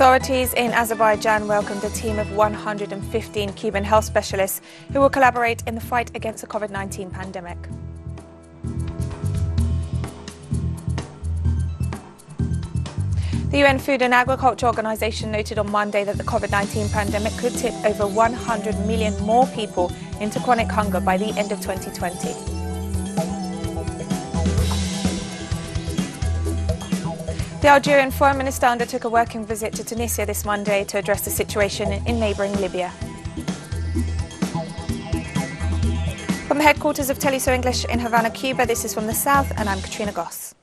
Authorities in Azerbaijan welcomed a team of 115 Cuban health specialists who will collaborate in the fight against the COVID-19 pandemic. The UN Food and Agriculture Organization noted on Monday that the COVID-19 pandemic could tip over 100 million more people into chronic hunger by the end of 2020. The Algerian Foreign Minister undertook a working visit to Tunisia this Monday to address the situation in neighbouring Libya. From the headquarters of Teleso English in Havana, Cuba, this is From the South, and I'm Katrina Goss.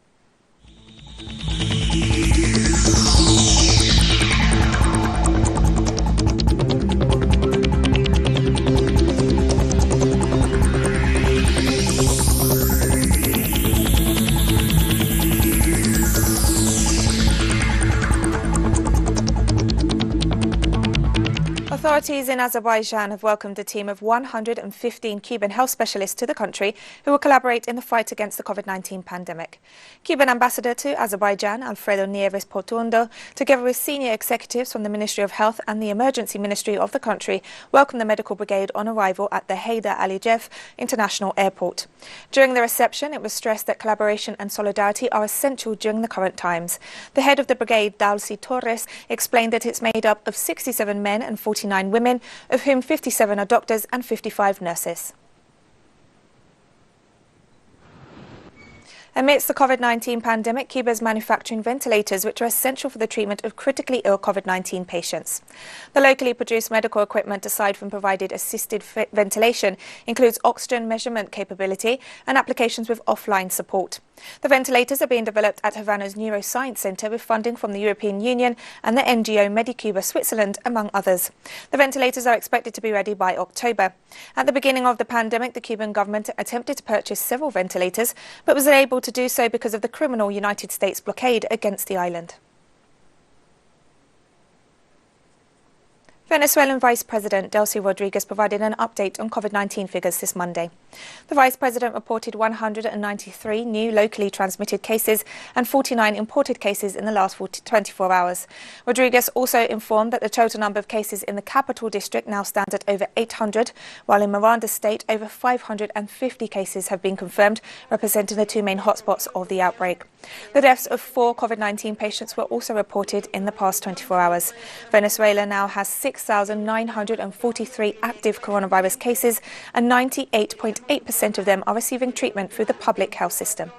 Authorities in Azerbaijan have welcomed a team of 115 Cuban health specialists to the country who will collaborate in the fight against the COVID-19 pandemic. Cuban Ambassador to Azerbaijan, Alfredo Nieves Portuondo, together with senior executives from the Ministry of Health and the Emergency Ministry of the country, welcomed the medical brigade on arrival at the Heydar Aliyev International Airport. During the reception, it was stressed that collaboration and solidarity are essential during the current times. The head of the brigade, Dalcy Torres, explained that it's made up of 67 men and 49 women, of whom 57 are doctors and 55 nurses. Amidst the COVID-19 pandemic, Cuba is manufacturing ventilators which are essential for the treatment of critically ill COVID-19 patients. The locally produced medical equipment, aside from provided assisted ventilation, includes oxygen measurement capability and applications with offline support. The ventilators are being developed at Havana's Neuroscience Centre with funding from the European Union and the NGO Medicuba Switzerland, among others. The ventilators are expected to be ready by October. At the beginning of the pandemic, the Cuban government attempted to purchase several ventilators, but was unable to do so because of the criminal United States blockade against the island. Venezuelan Vice President Delcy Rodriguez provided an update on COVID-19 figures this Monday. The Vice President reported 193 new locally transmitted cases and 49 imported cases in the last 24 hours. Rodriguez also informed that the total number of cases in the capital district now stands at over 800, while in Miranda State over 550 cases have been confirmed, representing the two main hotspots of the outbreak. The deaths of 4 COVID-19 patients were also reported in the past 24 hours. Venezuela now has 6,943 active coronavirus cases, and 98.8% of them are receiving treatment through the public health system.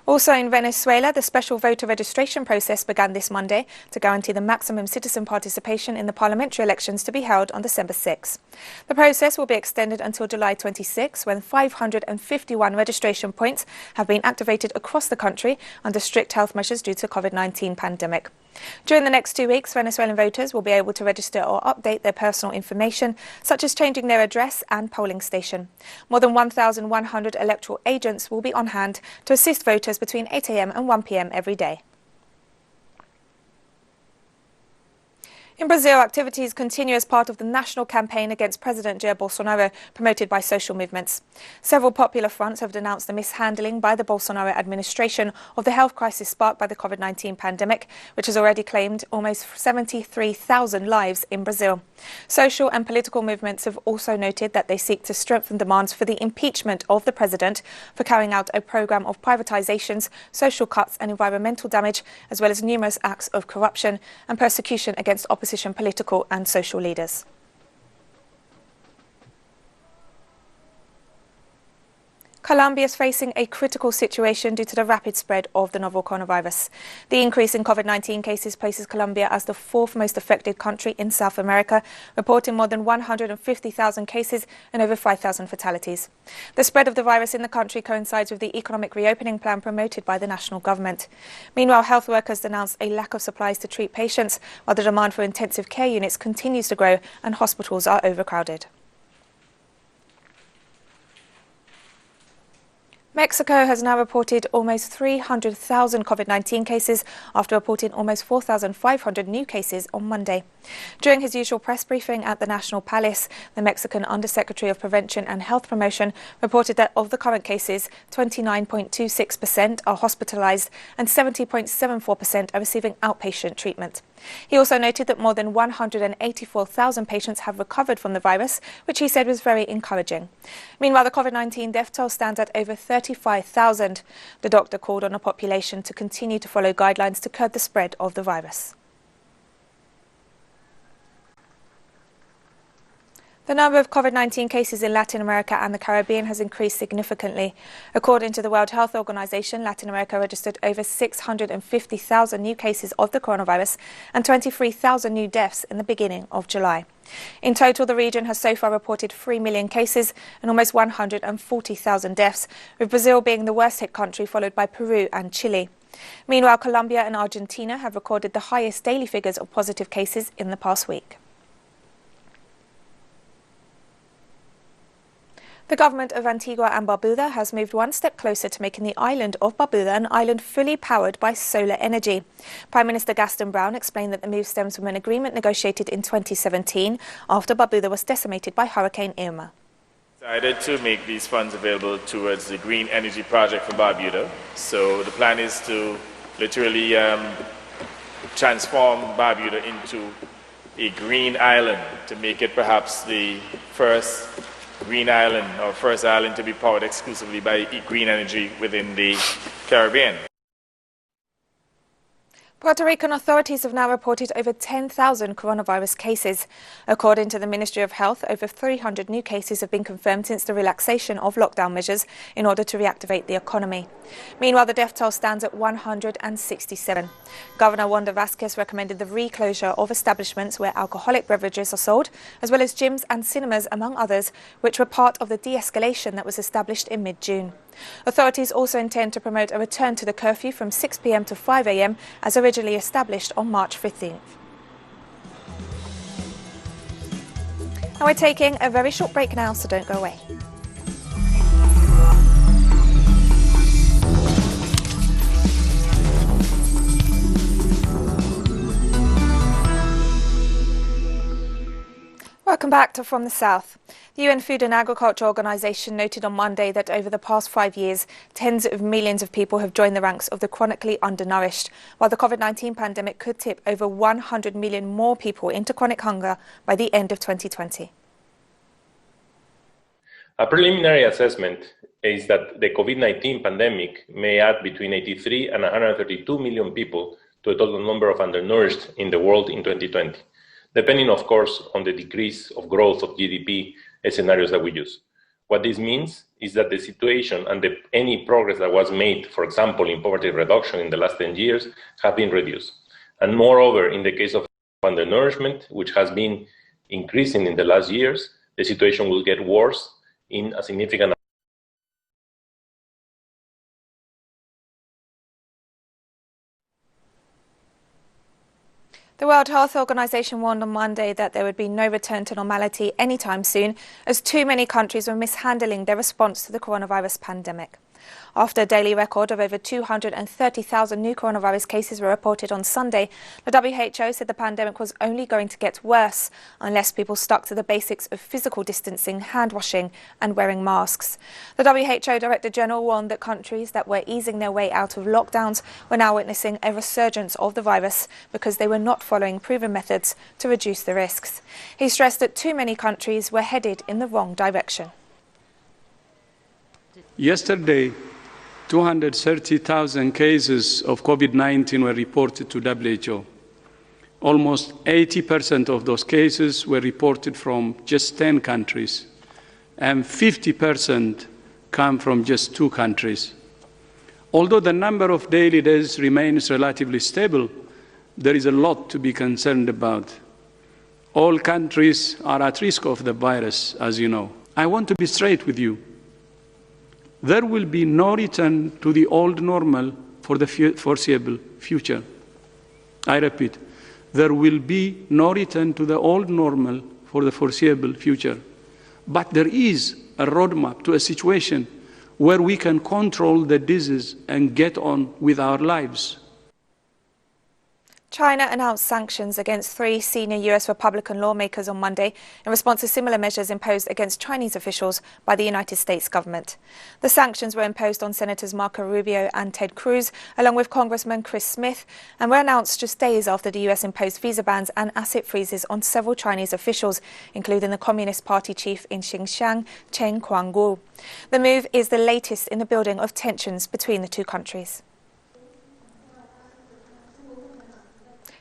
Also in Venezuela, the special voter registration process began this Monday to guarantee the maximum citizen participation in the parliamentary elections to be held on December 6. The process will be extended until July 26, when 551 registration points have been activated across the country under strict health measures due to the COVID-19 pandemic. During the next 2 weeks, Venezuelan voters will be able to register or update their personal information, such as changing their address and polling station. More than 1,100 electoral agents will be on hand to assist voters between 8 a.m. and 1 p.m. every day. In Brazil, activities continue as part of the national campaign against President Jair Bolsonaro, promoted by social movements. Several popular fronts have denounced the mishandling by the Bolsonaro administration of the health crisis sparked by the COVID-19 pandemic, which has already claimed almost 73,000 lives in Brazil. Social and political movements have also noted that they seek to strengthen demands for the impeachment of the president for carrying out a program of privatizations, social cuts and environmental damage, as well as numerous acts of corruption and persecution against opposition political and social leaders. Colombia is facing a critical situation due to the rapid spread of the novel coronavirus. The increase in COVID-19 cases places Colombia as the 4th most affected country in South America, reporting more than 150,000 cases and over 5,000 fatalities. The spread of the virus in the country coincides with the economic reopening plan promoted by the national government. Meanwhile, health workers denounced a lack of supplies to treat patients, while the demand for intensive care units continues to grow and hospitals are overcrowded. Mexico has now reported almost 300,000 COVID-19 cases after reporting almost 4,500 new cases on Monday. During his usual press briefing at the National Palace, the Mexican Undersecretary of Prevention and Health Promotion reported that of the current cases, 29.26% are hospitalized and 70.74% are receiving outpatient treatment. He also noted that more than 184,000 patients have recovered from the virus, which he said was very encouraging. Meanwhile, the COVID-19 death toll stands at over 35,000. The doctor called on the population to continue to follow guidelines to curb the spread of the virus. The number of COVID-19 cases in Latin America and the Caribbean has increased significantly. According to the World Health Organization, Latin America registered over 650,000 new cases of the coronavirus and 23,000 new deaths in the beginning of July. In total, the region has so far reported 3 million cases and almost 140,000 deaths, with Brazil being the worst hit country, followed by Peru and Chile. Meanwhile, Colombia and Argentina have recorded the highest daily figures of positive cases in the past week. The government of Antigua and Barbuda has moved one step closer to making the island of Barbuda an island fully powered by solar energy. Prime Minister Gaston Brown explained that the move stems from an agreement negotiated in 2017 after Barbuda was decimated by Hurricane Irma. Decided to make these funds available towards the green energy project for Barbuda. So the plan is to literally transform Barbuda into a green island, to make it perhaps the first green island or first island to be powered exclusively by green energy within the Caribbean. Puerto Rican authorities have now reported over 10,000 coronavirus cases. According to the Ministry of Health, over 300 new cases have been confirmed since the relaxation of lockdown measures in order to reactivate the economy. Meanwhile, the death toll stands at 167. Governor Wanda Vazquez recommended the reclosure of establishments where alcoholic beverages are sold, as well as gyms and cinemas, among others, which were part of the de-escalation that was established in mid-June. Authorities also intend to promote a return to the curfew from 6 p.m. to 5 a.m. as originally established on March 15th. And we're taking a very short break now, so don't go away. Welcome back to From the South. The UN Food and Agriculture Organization noted on Monday that over the past 5 years, tens of millions of people have joined the ranks of the chronically undernourished, while the COVID-19 pandemic could tip over 100 million more people into chronic hunger by the end of 2020. A preliminary assessment is that the COVID-19 pandemic may add between 83 and 132 million people to a total number of undernourished in the world in 2020. Depending, of course, on the decrease of growth of GDP scenarios that we use. What this means is that the situation and any progress that was made, for example, in poverty reduction in the last 10 years, have been reduced. And moreover, in the case of undernourishment, which has been increasing in the last years, the situation will get worse in a significant. The World Health Organization warned on Monday that there would be no return to normality anytime soon, as too many countries were mishandling their response to the coronavirus pandemic. After a daily record of over 230,000 new coronavirus cases were reported on Sunday, the WHO said the pandemic was only going to get worse unless people stuck to the basics of physical distancing, hand washing and wearing masks. The WHO Director General warned that countries that were easing their way out of lockdowns were now witnessing a resurgence of the virus because they were not following proven methods to reduce the risks. He stressed that too many countries were headed in the wrong direction. Yesterday, 230,000 cases of COVID-19 were reported to WHO. Almost 80% of those cases were reported from just 10 countries, and 50% come from just 2 countries. Although the number of daily deaths remains relatively stable, there is a lot to be concerned about. All countries are at risk of the virus, as you know. I want to be straight with you. There will be no return to the old normal for the foreseeable future. I repeat, there will be no return to the old normal for the foreseeable future. But there is a roadmap to a situation where we can control the disease and get on with our lives. China announced sanctions against 3 senior US Republican lawmakers on Monday in response to similar measures imposed against Chinese officials by the United States government. The sanctions were imposed on Senators Marco Rubio and Ted Cruz, along with Congressman Chris Smith, and were announced just days after the US imposed visa bans and asset freezes on several Chinese officials, including the Communist Party chief in Xinjiang, Chen Quanguo. The move is the latest in the building of tensions between the two countries.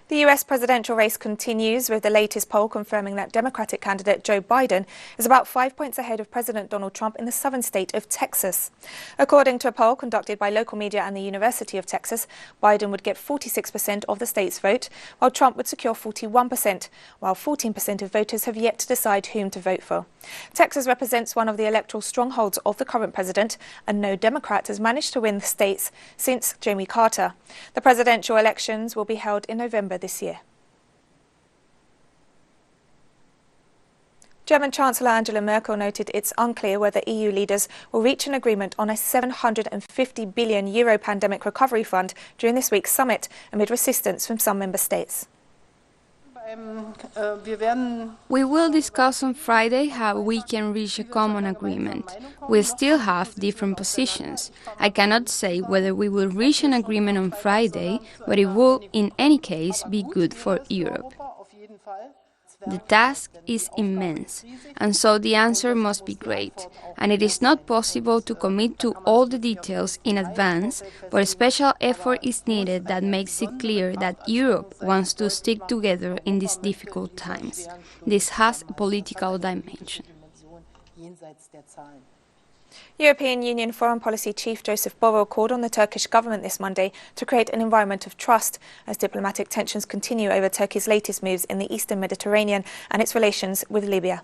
The US presidential race continues, with the latest poll confirming that Democratic candidate Joe Biden is about 5 points ahead of President Donald Trump in the southern state of Texas. According to a poll conducted by local media and the University of Texas, Biden would get 46% of the state's vote, while Trump would secure 41%, while 14% of voters have yet to decide whom to vote for. Texas represents one of the electoral strongholds of the current president, and no Democrat has managed to win the states since Jimmy Carter. The presidential elections will be held in November this year. German Chancellor Angela Merkel noted it's unclear whether EU leaders will reach an agreement on a €750 billion pandemic recovery fund during this week's summit, amid resistance from some member states. We will discuss on Friday how we can reach a common agreement. We still have different positions. I cannot say whether we will reach an agreement on Friday, but it will, in any case, be good for Europe. The task is immense, and so the answer must be great. And it is not possible to commit to all the details in advance, but a special effort is needed that makes it clear that Europe wants to stick together in these difficult times. This has a political dimension. European Union Foreign Policy Chief Joseph Borrell called on the Turkish government this Monday to create an environment of trust as diplomatic tensions continue over Turkey's latest moves in the eastern Mediterranean and its relations with Libya.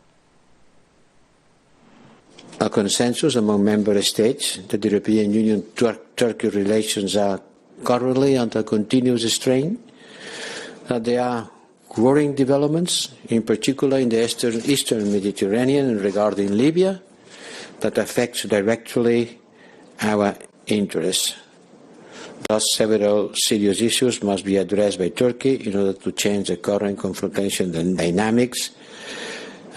A consensus among member states that the European Union-Turkey relations are currently under continuous strain, that there are worrying developments, in particular in the eastern Mediterranean and regarding Libya, that affects directly our interests. Thus, several serious issues must be addressed by Turkey in order to change the current confrontation dynamics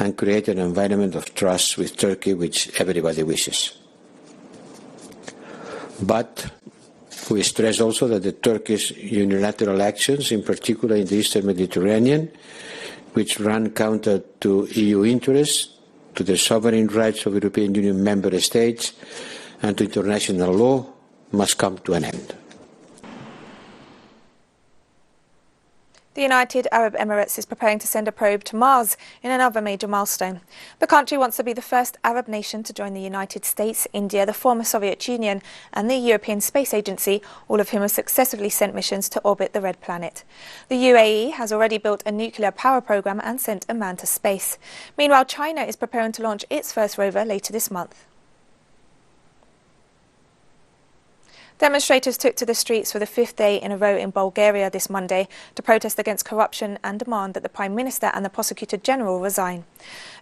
and create an environment of trust with Turkey, which everybody wishes. But we stress also that the Turkish unilateral actions, in particular in the eastern Mediterranean, which run counter to EU interests, to the sovereign rights of European Union member states and to international law, must come to an end. The United Arab Emirates is preparing to send a probe to Mars in another major milestone. The country wants to be the first Arab nation to join the United States, India, the former Soviet Union and the European Space Agency, all of whom have successfully sent missions to orbit the Red Planet. The UAE has already built a nuclear power program and sent a man to space. Meanwhile, China is preparing to launch its first rover later this month. Demonstrators took to the streets for the 5th day in a row in Bulgaria this Monday to protest against corruption and demand that the Prime Minister and the Prosecutor General resign.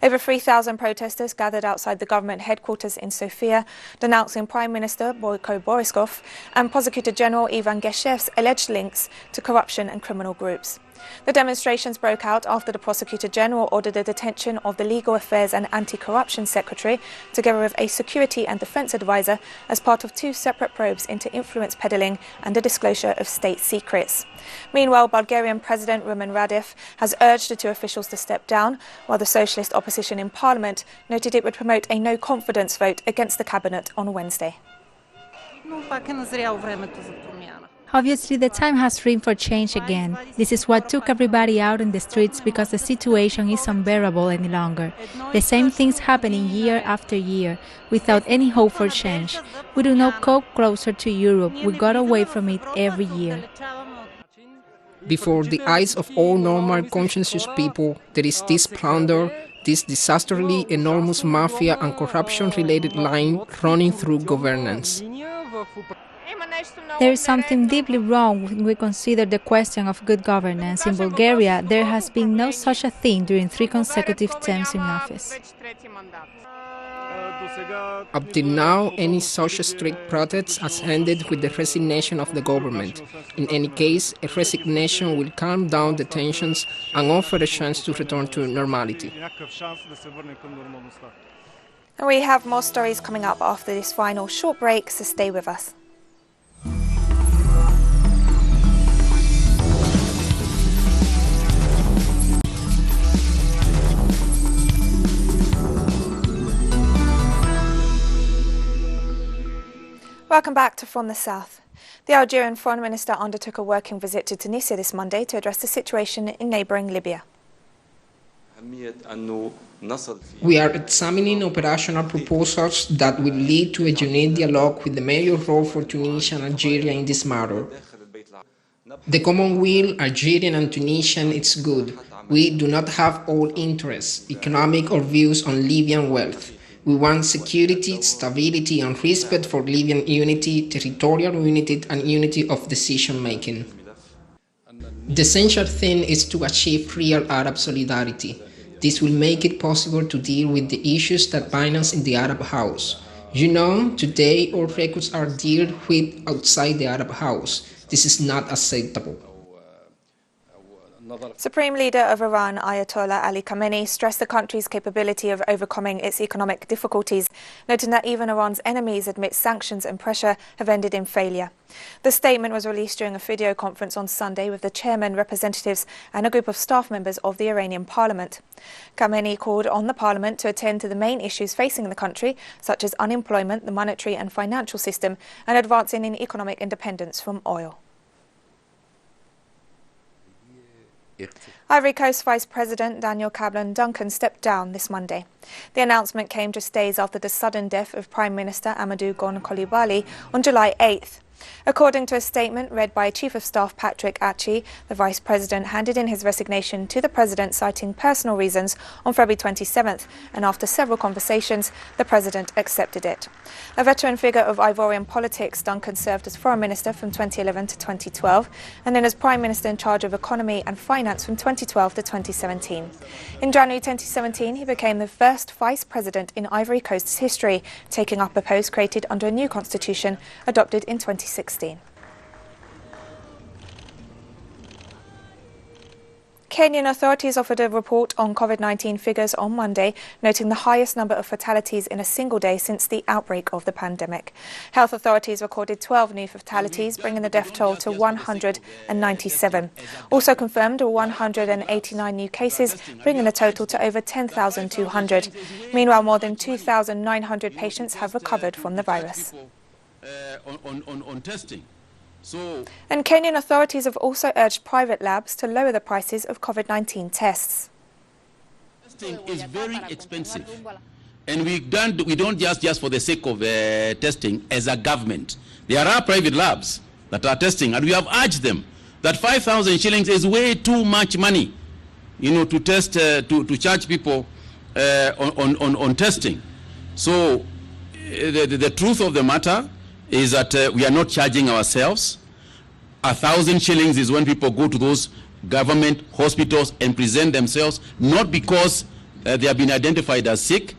Over 3,000 protesters gathered outside the government headquarters in Sofia, denouncing Prime Minister Boyko Borisov and Prosecutor General Ivan Geshev's alleged links to corruption and criminal groups. The demonstrations broke out after the Prosecutor General ordered the detention of the Legal Affairs and Anti-Corruption Secretary, together with a Security and Defence Advisor, as part of 2 separate probes into influence peddling and the disclosure of state secrets. Meanwhile, Bulgarian President Rumen Radev has urged the 2 officials to step down, while the socialist opposition in Parliament noted it would promote a no-confidence vote against the cabinet on Wednesday. Obviously, the time has rim for change again. This is what took everybody out in the streets because the situation is unbearable any longer. The same things happening year after year, without any hope for change. We do not go closer to Europe. We got away from it every year. Before the eyes of all normal, conscientious people, there is this plunder, this disastrously enormous mafia and corruption-related line running through governance. There is something deeply wrong when we consider the question of good governance. In Bulgaria, there has been no such a thing during 3 consecutive terms in office. Up till now, any such strict protest has ended with the resignation of the government. In any case, a resignation will calm down the tensions and offer a chance to return to normality. And we have more stories coming up after this final short break, so stay with us. Welcome back to From the South. The Algerian Foreign Minister undertook a working visit to Tunisia this Monday to address the situation in neighbouring Libya. We are examining operational proposals that will lead to a genuine dialogue with the major role for Tunisia and Algeria in this matter. The common will, Algerian and Tunisian, is good. We do not have all interests, economic or views on Libyan wealth. We want security, stability and respect for Libyan unity, territorial unity and unity of decision-making. The essential thing is to achieve real Arab solidarity. This will make it possible to deal with the issues that bind us in the Arab House. You know, today all records are dealt with outside the Arab House. This is not acceptable. Supreme Leader of Iran, Ayatollah Ali Khamenei, stressed the country's capability of overcoming its economic difficulties, noting that even Iran's enemies admit sanctions and pressure have ended in failure. The statement was released during a video conference on Sunday with the chairman, representatives and a group of staff members of the Iranian parliament. Khamenei called on the parliament to attend to the main issues facing the country, such as unemployment, the monetary and financial system, and advancing in economic independence from oil. Ivory Coast Vice President Daniel Cablan-Duncan stepped down this Monday. The announcement came just days after the sudden death of Prime Minister Amadou Gon Coulibaly on July 8th. According to a statement read by Chief of Staff Patrick Achi, the Vice President handed in his resignation to the President citing personal reasons on February 27th, and after several conversations, the President accepted it. A veteran figure of Ivorian politics, Duncan served as Foreign Minister from 2011 to 2012, and then as Prime Minister in charge of Economy and Finance from 2012 to 2017. In January 2017, he became the first Vice President in Ivory Coast's history, taking up a post created under a new constitution adopted in 2016. Kenyan authorities offered a report on COVID-19 figures on Monday, noting the highest number of fatalities in a single day since the outbreak of the pandemic. Health authorities recorded 12 new fatalities, bringing the death toll to 197. Also confirmed 189 new cases, bringing the total to over 10,200. Meanwhile, more than 2,900 patients have recovered from the virus. On testing. And Kenyan authorities have also urged private labs to lower the prices of COVID-19 tests. Testing is very expensive, and we don't just for the sake of testing as a government. There are private labs that are testing, and we have urged them that 5,000 shillings is way too much money, to test to charge people on testing. So the truth of the matter is that we are not charging ourselves. 1,000 shillings is when people go to those government hospitals and present themselves, not because they have been identified as sick,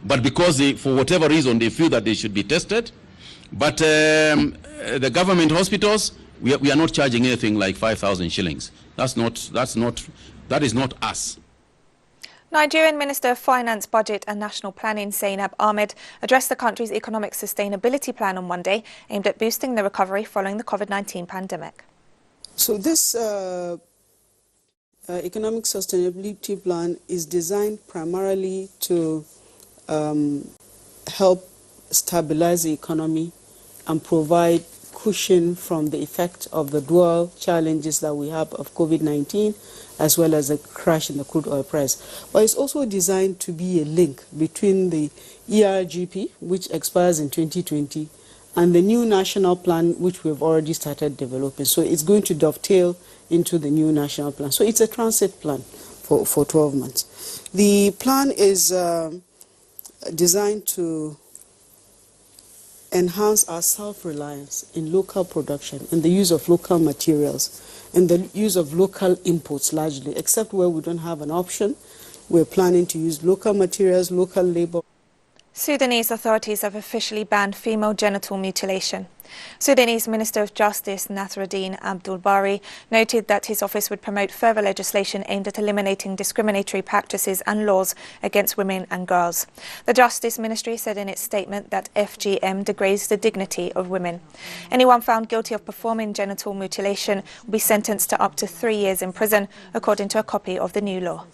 but because for whatever reason they feel that they should be tested. But the government hospitals, we are not charging anything like 5,000 shillings. That is not us. Nigerian Minister of Finance, Budget and National Planning, Zainab Ahmed, addressed the country's economic sustainability plan on Monday, aimed at boosting the recovery following the COVID-19 pandemic. So this economic sustainability plan is designed primarily to help stabilize the economy and provide cushion from the effect of the dual challenges that we have of COVID-19, as well as the crash in the crude oil price. But it's also designed to be a link between the ERGP, which expires in 2020, and the new national plan, which we've already started developing. So it's going to dovetail into the new national plan. So it's a transit plan for 12 months. The plan is designed to enhance our self-reliance in local production and the use of local materials and the use of local imports largely, except where we don't have an option. We're planning to use local materials, local labor. Sudanese authorities have officially banned female genital mutilation. Sudanese Minister of Justice Nasruddin Abdul Bari noted that his office would promote further legislation aimed at eliminating discriminatory practices and laws against women and girls. The Justice Ministry said in its statement that FGM degrades the dignity of women. Anyone found guilty of performing genital mutilation will be sentenced to up to 3 years in prison, according to a copy of the new law.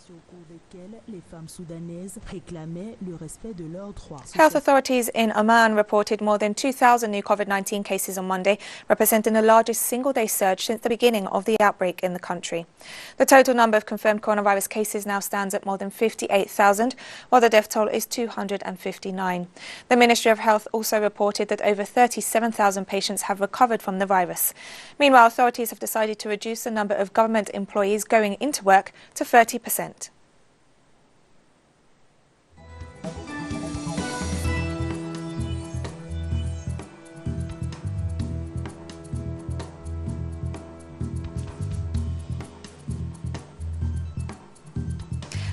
Health authorities in Oman reported more than 2,000 new COVID-19 cases on Monday, representing the largest single-day surge since the beginning of the outbreak in the country. The total number of confirmed coronavirus cases now stands at more than 58,000, while the death toll is 259. The Ministry of Health also reported that over 37,000 patients have recovered from the virus. Meanwhile, authorities have decided to reduce the number of government employees going into work to 30%.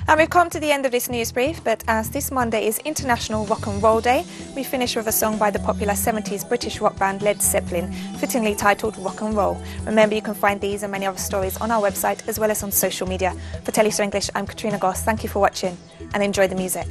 And we've come to the end of this news brief, but as this Monday is International Rock and Roll Day, we finish with a song by the popular 70s British rock band Led Zeppelin, fittingly titled Rock and Roll. Remember, you can find these and many other stories on our website as well as on social media. For Telly So English, I'm Katrina Goss. Thank you for watching and enjoy the music.